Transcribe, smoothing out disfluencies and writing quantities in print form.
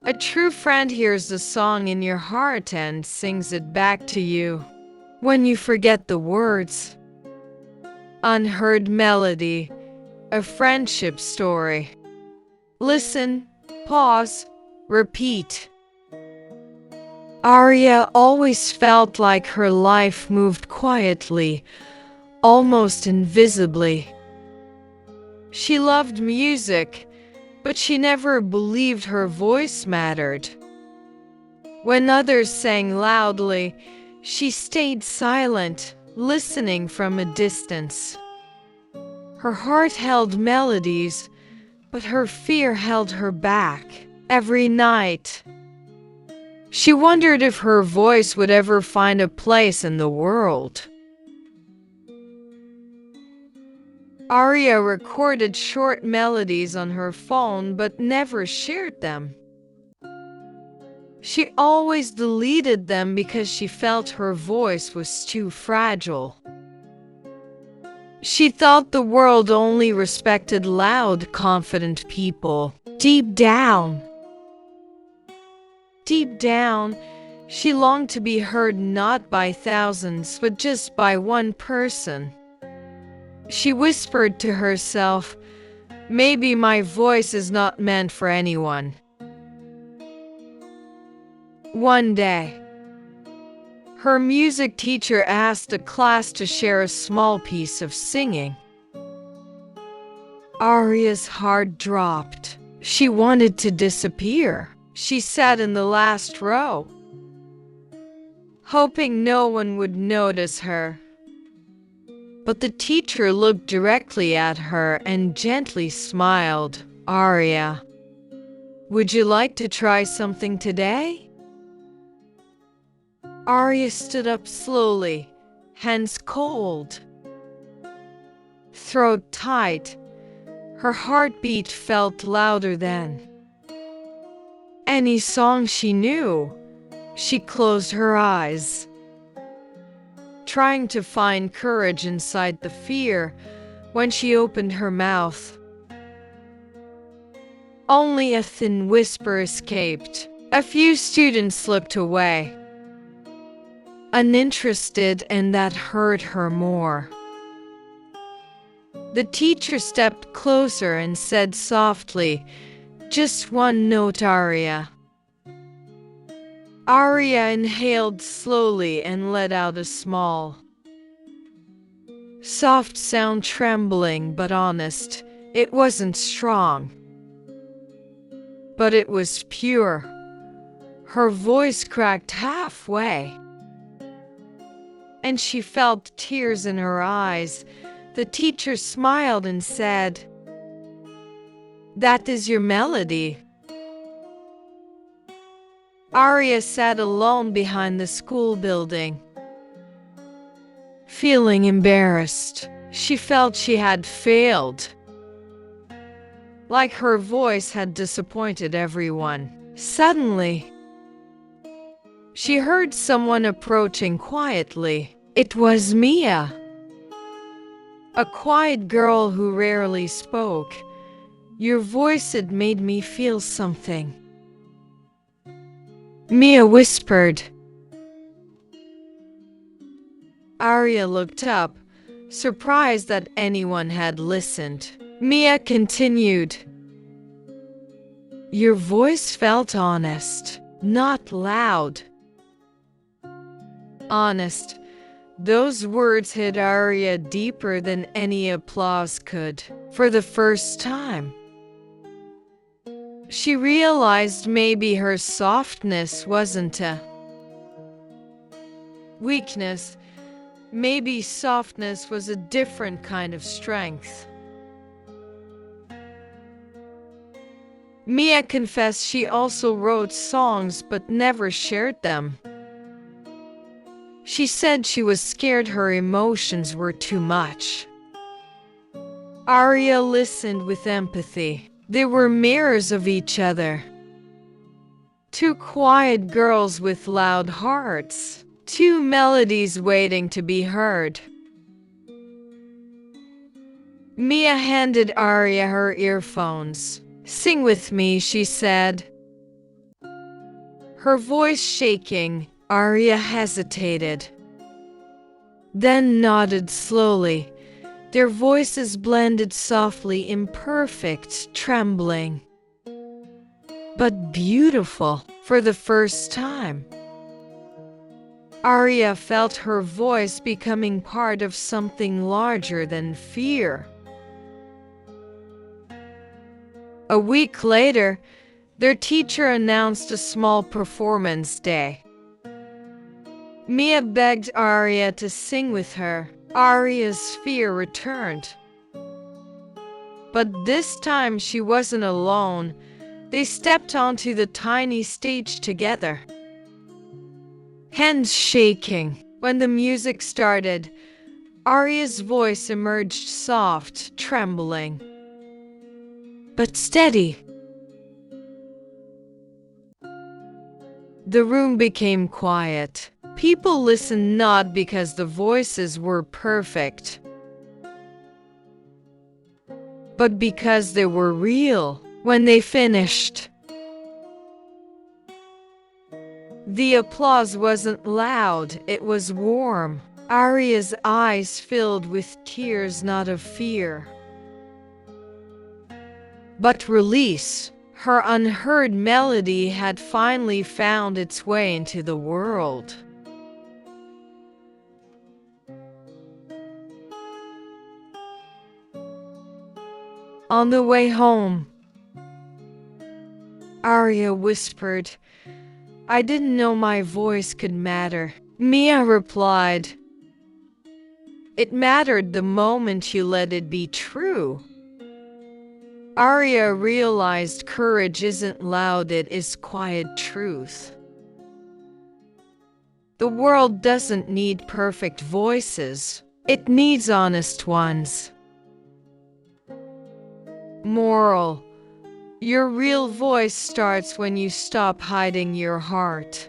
A true friend hears the song in your heart and sings it back to you when you forget the words. Unheard melody, a friendship story. Listen, pause, repeat. Aria always felt like her life moved quietly, almost invisibly. She loved music, but she never believed her voice mattered. When others sang loudly, she stayed silent, listening from a distance. Her heart held melodies, but her fear held her back. Every night, she wondered if her voice would ever find a place in the world. Aria recorded short melodies on her phone but never shared them. She always deleted them because she felt her voice was too fragile. She thought the world only respected loud, confident people. Deep down, she longed to be heard not by thousands, but just by one person. She whispered to herself, "Maybe my voice is not meant for anyone." One day, her music teacher asked the class to share a small piece of singing. Aria's heart dropped. She wanted to disappear. She sat in the last row, hoping no one would notice her. But the teacher looked directly at her and gently smiled. "Aria, would you like to try something today?" Aria stood up slowly, hands cold, throat tight. Her heartbeat felt louder than any song she knew. She closed her eyes, trying to find courage inside the fear. When she opened her mouth, only a thin whisper escaped. A few students looked away, uninterested, and that hurt her more. The teacher stepped closer and said softly, "Just one note, Aria." Aria inhaled slowly and let out a small, soft sound, trembling but honest. It wasn't strong, but it was pure. Her voice cracked halfway, and she felt tears in her eyes. The teacher smiled and said, "That is your melody." Aria sat alone behind the school building, feeling embarrassed. She felt she had failed, like her voice had disappointed everyone. Suddenly, she heard someone approaching quietly. It was Mia, a quiet girl who rarely spoke. "Your voice had made me feel something," Mia whispered. Aria looked up, surprised that anyone had listened. Mia continued, "Your voice felt honest, not loud." Honest. Those words hit Aria deeper than any applause could. For the first time, she realized maybe her softness wasn't a weakness. Maybe softness was a different kind of strength. Mia confessed she also wrote songs but never shared them. She said she was scared her emotions were too much. Aria listened with empathy. They were mirrors of each other. Two quiet girls with loud hearts. Two melodies waiting to be heard. Mia handed Aria her earphones. "Sing with me," she said. her voice shaking. Aria hesitated, then nodded slowly. Their voices blended softly, imperfect, trembling, but beautiful. For the first time, Aria felt her voice becoming part of something larger than fear. A week later, their teacher announced a small performance day. Mia begged Aria to sing with her. Aria's fear returned. But this time she wasn't alone. They stepped onto the tiny stage together, hands shaking. When the music started, Aria's voice emerged soft, trembling, but steady. The room became quiet. People listened not because the voices were perfect, but because they were real. When they finished, the applause wasn't loud, it was warm. Aria's eyes filled with tears, not of fear, but release. Her unheard melody had finally found its way into the world. On the way home, Aria whispered, "I didn't know my voice could matter." Mia replied, "It mattered the moment you let it be true." Aria realized courage isn't loud, it is quiet truth. The world doesn't need perfect voices, it needs honest ones. Moral: your real voice starts when you stop hiding your heart.